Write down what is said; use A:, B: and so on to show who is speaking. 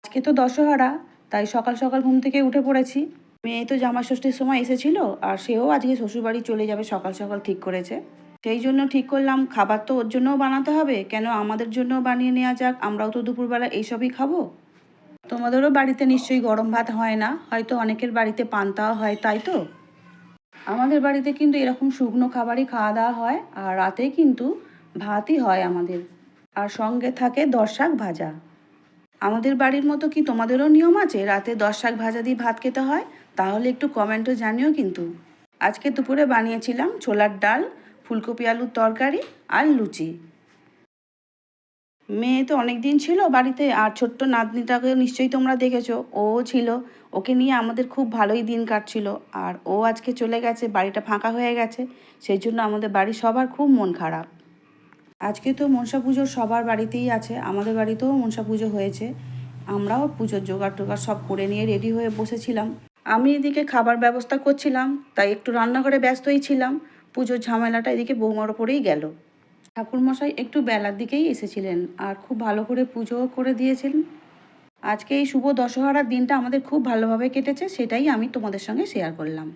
A: আজকে তো দশহরা, তাই সকাল সকাল ঘুম থেকে উঠে পড়েছি। মেয়ে তো জামাই ষষ্ঠীর সময় এসেছিল, আর সেও আজকে শ্বশুরবাড়ি চলে যাবে সকাল সকাল ঠিক করেছে। সেই জন্য ঠিক করলাম খাবার তো ওর জন্যও বানাতে হবে, কেন আমাদের জন্যও বানিয়ে নেওয়া যাক, আমরাও তো দুপুরবেলা এইসবই খাবো। তোমাদেরও বাড়িতে নিশ্চয়ই গরম ভাত হয় না, হয়তো অনেকের বাড়িতে পান্তাও হয়, তাই তো? আমাদের বাড়িতে কিন্তু এরকম শুকনো খাবারই খাওয়া দাওয়া হয়, আর রাতে কিন্তু ভাতই হয় আমাদের। আর সঙ্গে থাকে 10 শাক ভাজা। আমাদের বাড়ির মতো কি তোমাদেরও নিয়ম আছে রাতে 10 শাক ভাজা দিয়ে ভাত খেতে হয়? তাহলে একটু কমেন্টে জানিও কিন্তু। আজকে দুপুরে বানিয়েছিলাম ছোলার ডাল, ফুলকপি আলুর তরকারি আর লুচি। মেয়ে তো অনেক দিন ছিল বাড়িতে, আর ছোট্ট নাতনিটাকে নিশ্চয়ই তোমরা দেখেছো, ও ছিল। ওকে নিয়ে আমাদের খুব ভালোই দিন কাটছিল। আর ও আজকে চলে গেছে, বাড়িটা ফাঁকা হয়ে গেছে। সেই জন্য আমাদের বাড়ির সবার খুব মন খারাপ। আজকে তো মনসা পুজো সবার বাড়িতেই আছে, আমাদের বাড়িতেও মনসা পুজো হয়েছে। আমরাও পুজোর জোগাড় টোগাড় সব করে নিয়ে রেডি হয়ে বসেছিলাম। আমি এদিকে খাবার ব্যবস্থা করছিলাম, তাই একটু রান্নাঘরে ব্যস্তই ছিলাম। পুজোর ঝামেলাটা এদিকে বৌমার ওপরেই গেল। ঠাকুরমশাই একটু বেলার দিকেই এসেছিলেন, আর খুব ভালো করে পুজোও করে দিয়েছিলেন। আজকে এই শুভ দশহরার দিনটা আমাদের খুব ভালোভাবে কেটেছে, সেটাই আমি তোমাদের সঙ্গে শেয়ার করলাম।